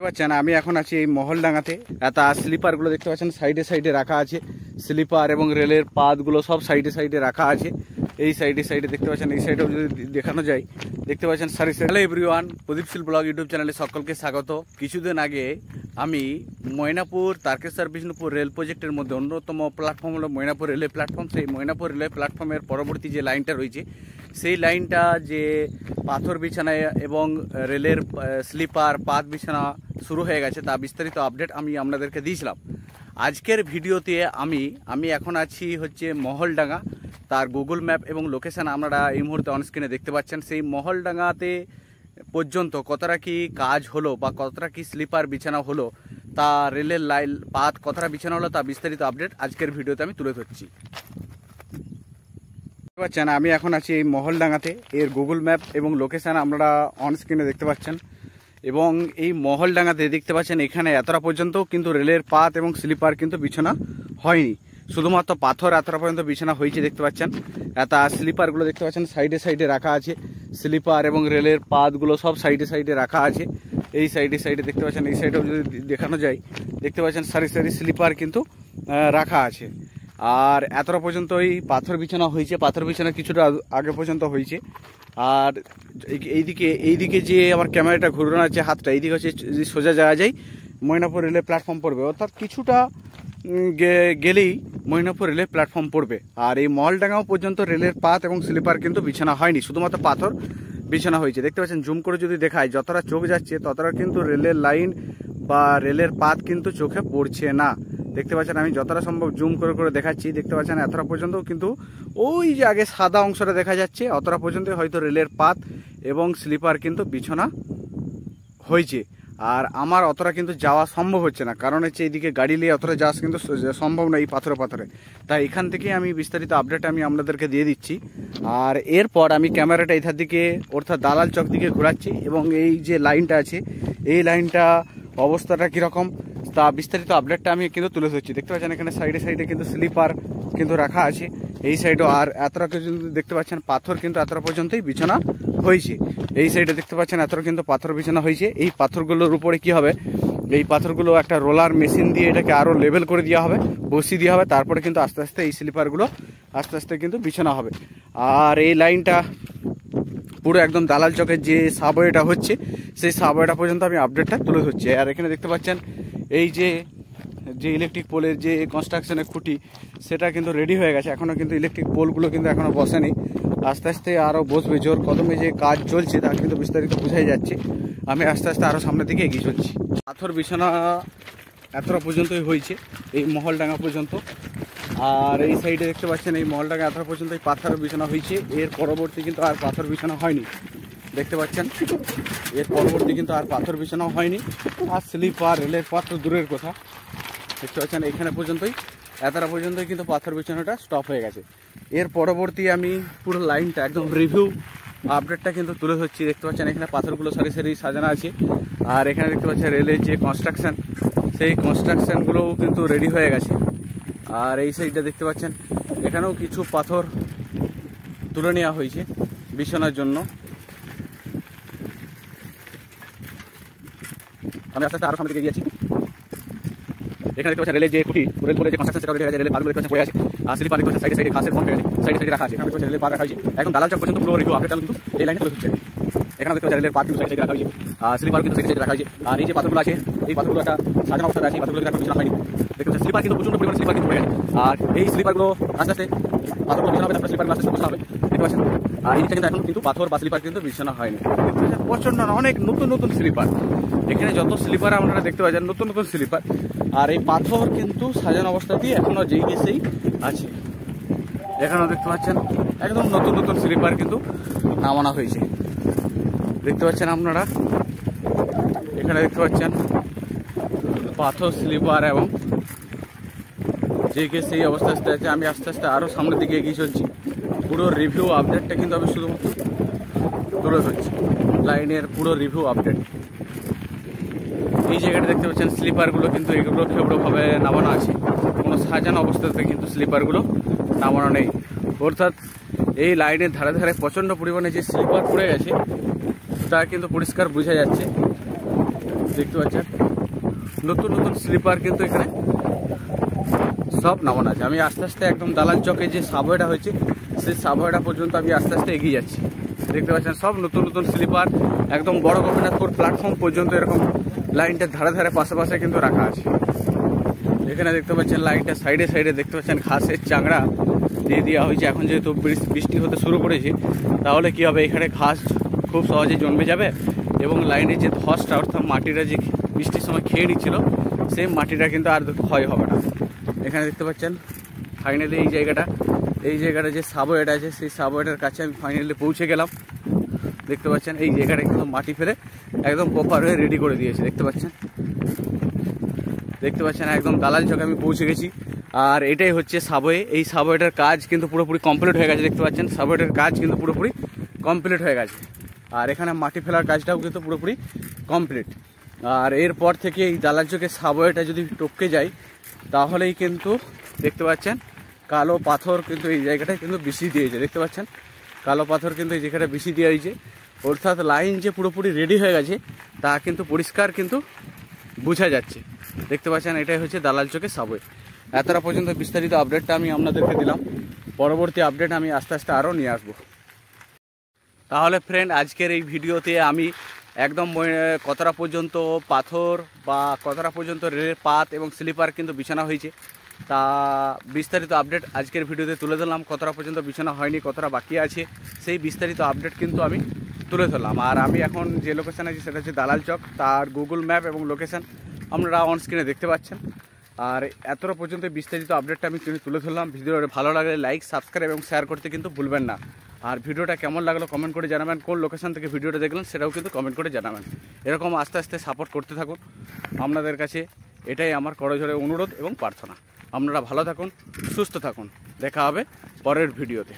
পাচ্ছেন আমি এখন আছি এই মহলডাঙ্গাতে। তার স্লিপার গুলো দেখতে পাচ্ছেন সাইডে সাইডে রাখা আছে। স্লিপার এবং রেলের পাতগুলো সব সাইডে সাইডে রাখা আছে। এই সাইডে সাইডে দেখতে পাচ্ছেন, এই সাইডেও যদি দেখানো যায় দেখতে পাচ্ছেন সারি সারি। Hello everyone, Pradipshil blog YouTube চ্যানেলে সকলকে স্বাগত। কিছুদিন আগে আমি ময়নাপুর তারকেশ্বর বিষ্ণুপুর রেল প্রজেক্টের মধ্যে অন্যতম প্ল্যাটফর্ম হলো ময়নাপুর রেলওয়ে প্ল্যাটফর্ম। সেই ময়নাপুর রেলওয়ে প্ল্যাটফর্মের পরবর্তী যে লাইনটা রয়েছে সেই লাইনটা যে পাথর বিছানা এবং রেলের স্লিপার পাত বিছানা শুরু হয়ে গেছে তা বিস্তারিত আপডেট আমি আপনাদেরকে দিয়েছিলাম। আজকের ভিডিওতে আমি এখন আছি হচ্ছে মহলডাঙ্গা। তার গুগল ম্যাপ এবং লোকেশান আপনারা এই মুহূর্তে অনস্ক্রিনে দেখতে পাচ্ছেন। সেই মহলডাঙ্গাতে পর্যন্ত কতটা কি কাজ হলো বা কতটা কি স্লিপার বিছানা হলো, তা রেলের লাইন পাত কতটা বিছানা হলো তা বিস্তারিত আপডেট আজকের ভিডিওতে আমি তুলে ধরছি। পাচ্ছেন আমি এখন আছি এই মহলডাঙ্গাতে। এর গুগল ম্যাপ এবং লোকেশান আপনারা অনস্ক্রিনে দেখতে পাচ্ছেন। এবং এই মহলডাঙ্গাতে দেখতে পাচ্ছেন এখানে এতটা পর্যন্ত কিন্তু রেলের পাত এবং স্লিপার কিন্তু বিছানা হয়নি, শুধুমাত্র পাথর এতটা পর্যন্ত বিছানা হয়েছে দেখতে পাচ্ছেন। স্লিপারগুলো দেখতে পাচ্ছেন সাইডে সাইডে রাখা আছে। স্লিপার এবং রেলের পাতগুলো সব সাইডে সাইডে রাখা আছে। এই সাইডে সাইডে দেখতে পাচ্ছেন, এই সাইডেও যদি দেখানো যায় দেখতে পাচ্ছেন সারি সারি স্লিপার কিন্তু রাখা আছে। আর এতটা পর্যন্ত এই পাথর বিছানা হয়েছে, পাথর বিছানা কিছুটা আগে পর্যন্ত হয়েছে। আর এইদিকে যে আমার ক্যামেরাটা ঘুরানো আছে হাতটা, এইদিকে হচ্ছে সোজা যাওয়া যায় ময়নাপুর রেলের প্ল্যাটফর্ম পড়বে, অর্থাৎ কিছুটা গেলেই ময়নাপুর রেলের প্ল্যাটফর্ম পড়বে। আর এই মহলডাঙ্গাও পর্যন্ত রেলের পাত এবং স্লিপার কিন্তু বিছানা হয়নি, শুধুমাত্র পাথর বিছানা হয়েছে। দেখতে পাচ্ছেন জুম করে যদি দেখায় যতটা চোখ যাচ্ছে ততটা কিন্তু রেলের লাইন বা রেলের পাত কিন্তু চোখে পড়ছে না। দেখতে পাচ্ছেন আমি যতটা সম্ভব জুম করে করে দেখাচ্ছি। দেখতে পাচ্ছেন এতটা পর্যন্ত কিন্তু ওই যে আগে সাদা অংশটা দেখা যাচ্ছে অতটা পর্যন্ত হয়তো রেলের পাত এবং স্লিপার কিন্তু বিছানা হয়েছে। আর আমার অতটা কিন্তু যাওয়া সম্ভব হচ্ছে না, কারণ হচ্ছে এইদিকে গাড়ি নিয়ে অতটা যাওয়া কিন্তু সম্ভব না এই পাথরে। তাই এখান থেকে আমি বিস্তারিত আপডেট আমি আপনাদেরকে দিয়ে দিচ্ছি। আর এরপর আমি ক্যামেরাটা এধার দিকে অর্থাৎ দালাল চক দিকে ঘোরাচ্ছি এবং এই যে লাইনটা আছে এই লাইনটা অবস্থাটা কীরকম তা বিস্তারিত আপডেটটা আমি কিন্তু তুলে ধরছি। দেখতে পাচ্ছেন এখানে সাইডে সাইডে কিন্তু স্লিপার কিন্তু রাখা আছে এই সাইডেও। আর এতটা কিন্তু দেখতে পাচ্ছেন পাথর কিন্তু এতটা পর্যন্তই বিছানা হয়েছে। এই সাইডে দেখতে পাচ্ছেন এতটা কিন্তু পাথর বিছানা হয়েছে। এই পাথরগুলোর উপরে কি হবে, এই পাথরগুলো একটা রোলার মেশিন দিয়ে এটাকে আরও লেভেল করে দেওয়া হবে, বসিয়ে দেওয়া হবে। তারপরে কিন্তু আস্তে আস্তে এই স্লিপারগুলো আস্তে আস্তে কিন্তু বিছানা হবে। আর এই লাইনটা পুরো একদম দালাল চকের যে সাবওয়েটা হচ্ছে সেই সাবওয়েটা পর্যন্ত আমি আপডেটটা তুলে ধরছি। আর এখানে দেখতে পাচ্ছেন এই যে ইলেকট্রিক পোলের যে কনস্ট্রাকশনের খুঁটি সেটা কিন্তু রেডি হয়ে গেছে। এখনও কিন্তু ইলেকট্রিক পোলগুলো কিন্তু এখনও বসেনি, আস্তে আস্তে আরও বসবে। জোর কদমে যে কাজ চলছে তা কিন্তু বিস্তারিত বোঝাই যাচ্ছে। আমি আস্তে আস্তে আরও সামনের দিকে এগিয়ে চলছি। পাথর বিছানা এতটা পর্যন্তই হয়েছে এই মহলডাঙ্গা পর্যন্ত। আর এই সাইডে দেখতে পাচ্ছেন এই মহলডাঙ্গা এতটা পর্যন্ত এই পাথর বিছানা হয়েছে। এর পরবর্তী কিন্তু আর পাথর বিছানা হয়নি। দেখতে পাচ্ছেন এর পরবর্তী কিন্তু আর পাথর বিছানাও হয়নি। আর স্লিপার রেলের পাথর দূরের কথা। দেখতে পাচ্ছেন এখানে পর্যন্তই এতটা পর্যন্তই কিন্তু পাথর বিছানাটা স্টপ হয়ে গেছে। এর পরবর্তী আমি পুরো লাইনটা একদম রিভিউ আপডেটটা কিন্তু তুলে ধরছি। দেখতে পাচ্ছেন এখানে পাথরগুলো সারি সারি সাজানো আছে। আর এখানে দেখতে পাচ্ছেন রেলের যে কনস্ট্রাকশান সেই কনস্ট্রাকশানগুলোও কিন্তু রেডি হয়ে গেছে। আর এই সাইডটা দেখতে পাচ্ছেন এখানেও কিছু পাথর তুলে নেওয়া হয়েছে বিছানার জন্য। আমি আস্তে আস্তে আরও সামনে দিকে গিয়েছি। এখানে দেখতে পাচ্ছেন রেলের যে খুঁটি রেলের যে কনস্ট্রাকশন সেটা রেখে রেলের পাতগুলো দেখতে পড়ে আছে। আর স্লিপার দেখতে পাচ্ছেন সাইডে সাইডে ঘাসের ফর্ম হয়ে আছে, সাইডে সাইডে রাখা আছে। এখানে দেখতে পাচ্ছেন রেলের পাত রাখা হয়েছে একদম দালাল চক পর্যন্ত পুরো রিভিউ আপডেট কিন্তু এই লাইনে তুলে ধরছে। এখানে দেখতে পাচ্ছেন রেলের পাত কিন্তু সাইডে সাইডে রাখা হয়েছে, আর স্লিপার কিন্তু সাইডে সাইডে রাখা হয়েছে। আর এই যে পাথরগুলো আছে এই পাথরগুলো একটা সাজানো অবস্থায় আছে, পাথরগুলো একটা বিছানা হয়নি। দেখতে পাচ্ছেন স্লিপার কিন্তু প্রচণ্ড পরিমাণে স্লিপার কিন্তু পড়ে গেছে। আর এই স্লিপারগুলো আস্তে আস্তে পাথরগুলো বিছানা হবে, তারপরে স্লিপারগুলো আস্তে আস্তে বসা হবে। দেখতে পাচ্ছেন আর এইটা কিন্তু এখন কিন্তু পাথর বা স্লিপার কিন্তু বিছানা হয়নি। প্রচণ্ড অনেক নতুন নতুন স্লিপার, এখানে যত স্লিপার আপনারা দেখতে পাচ্ছেন নতুন নতুন স্লিপার। আর এই পাথর কিন্তু সাজানো অবস্থাতেই এখনও যেই গেছেই আছে। এখানেও দেখতে পাচ্ছেন একদম নতুন নতুন স্লিপার কিন্তু নামানো হয়েছে। দেখতে পাচ্ছেন আপনারা এখানে দেখতে পাচ্ছেন পাথর স্লিপার এবং যে কে সেই অবস্থা আস্তে আছে। আমি আস্তে আস্তে আরও সামনের দিকে এগিয়ে চলছি। পুরো রিভিউ আপডেটটা কিন্তু আমি শুধুমাত্র তুলে ধরছি, লাইনের পুরো রিভিউ আপডেট। এই জায়গাটা দেখতে পাচ্ছেন স্লিপারগুলো কিন্তু এগুলো খেবড়োভাবে নামানো আছে, কোনো সাজানো অবস্থাতে কিন্তু স্লিপারগুলো নামানো নেই। অর্থাৎ এই লাইনের ধারে ধারে প্রচণ্ড পরিমাণে যে স্লিপার পড়ে গেছে তা কিন্তু পরিষ্কার বোঝা যাচ্ছে। দেখতে পাচ্ছেন নতুন নতুন স্লিপার কিন্তু এখানে সব নামানো আছে। আমি আস্তে আস্তে একদম দালাল চকে যে সাবওয়েটা হয়েছে সেই সাবওয়েটা পর্যন্ত আমি আস্তে আস্তে এগিয়ে যাচ্ছি। দেখতে পাচ্ছেন সব নতুন নতুন স্লিপার একদম বড় গোপীনাথপুর প্ল্যাটফর্ম পর্যন্ত এরকম লাইনটার ধারে ধারে পাশে কিন্তু রাখা আছে। এখানে দেখতে পাচ্ছেন লাইনটা সাইডে সাইডে দেখতে পাচ্ছেন ঘাসের চাংড়া দিয়ে দেওয়া হয়েছে। এখন যেহেতু বৃষ্টি হতে শুরু করেছে তাহলে কি হবে, এখানে ঘাস খুব সহজে জন্মে যাবে এবং লাইনের যে ধসটা অর্থাৎ মাটিটা যে বৃষ্টির সময় খেয়ে নিচ্ছিল সেই মাটিটা কিন্তু আর ক্ষয় হবে না। এখানে দেখতে পাচ্ছেন ফাইনালি এই জায়গাটা যে সাবওয়েটা আছে সেই সাবওয়েটার কাছে আমি ফাইনালি পৌঁছে গেলাম। দেখতে পাচ্ছেন এই জায়গাটা কিন্তু মাটি ফেলে একদম প্রপার হয়ে রেডি করে দিয়েছে। দেখতে পাচ্ছেন একদম দালাল চকে আমি পৌঁছে গেছি। আর এটাই হচ্ছে সাবওয়ে। এই সাবওয়েটার কাজ কিন্তু পুরোপুরি কমপ্লিট হয়ে গেছে। দেখতে পাচ্ছেন সাবওয়েটার কাজ কিন্তু পুরোপুরি কমপ্লিট হয়ে গেছে। আর এখানে মাটি ফেলার কাজটাও কিন্তু পুরোপুরি কমপ্লিট। আর এরপর থেকে এই দালাল চকের সাবওয়েটা যদি টপকে যায় তাহলেই কিন্তু দেখতে পাচ্ছেন কালো পাথর কিন্তু এই জায়গাটায় কিন্তু বেশি দিয়েছে। দেখতে পাচ্ছেন কালো পাথর কিন্তু এই জায়গাটা বেশি দেওয়া হয়েছে, অর্থাৎ লাইন যে পুরোপুরি রেডি হয়ে গেছে তা কিন্তু পরিষ্কার কিন্তু বোঝা যাচ্ছে। দেখতে পাচ্ছেন এটাই হচ্ছে দালাল চকের সাবওয়ে। এতটা পর্যন্ত বিস্তারিত আপডেটটা আমি আপনাদেরকে দিলাম। পরবর্তী আপডেট আমি আস্তে আস্তে আরও নিয়ে আসবো। তাহলে ফ্রেন্ড আজকের এই ভিডিওতে আমি একদম কতটা পর্যন্ত পাথর বা কতটা পর্যন্ত রেলের পাত এবং স্লিপার কিন্তু বিছানা হয়েছে তা বিস্তারিত আপডেট আজকের ভিডিওতে তুলে ধরলাম। কতটা পর্যন্ত বিছানা হয়নি, কতটা বাকি আছে সেই বিস্তারিত আপডেট কিন্তু আমি তুলে ধরলাম। আর আমি এখন যে লোকেশান আছি সেটা হচ্ছে দালাল চক, তার গুগল ম্যাপ এবং লোকেশান আপনারা অন স্ক্রিনে দেখতে পাচ্ছেন। আর এতটা পর্যন্ত বিস্তারিত আপডেটটা আমি তুলে ধরলাম। ভিডিওটা ভালো লাগলে লাইক, সাবস্ক্রাইব এবং শেয়ার করতে কিন্তু ভুলবেন না। আর ভিডিওটা কেমন লাগলো কমেন্ট করে জানাবেন। কোন লোকেশন থেকে ভিডিওটা দেখলেন সেটাও কিন্তু কমেন্ট করে জানাবেন। এরকম আস্তে আস্তে সাপোর্ট করতে থাকুন আপনাদের কাছে, এটাই আমার করজোড়ে অনুরোধ এবং প্রার্থনা। আপনারা ভালো থাকুন, সুস্থ থাকুন, দেখা হবে পরের ভিডিওতে।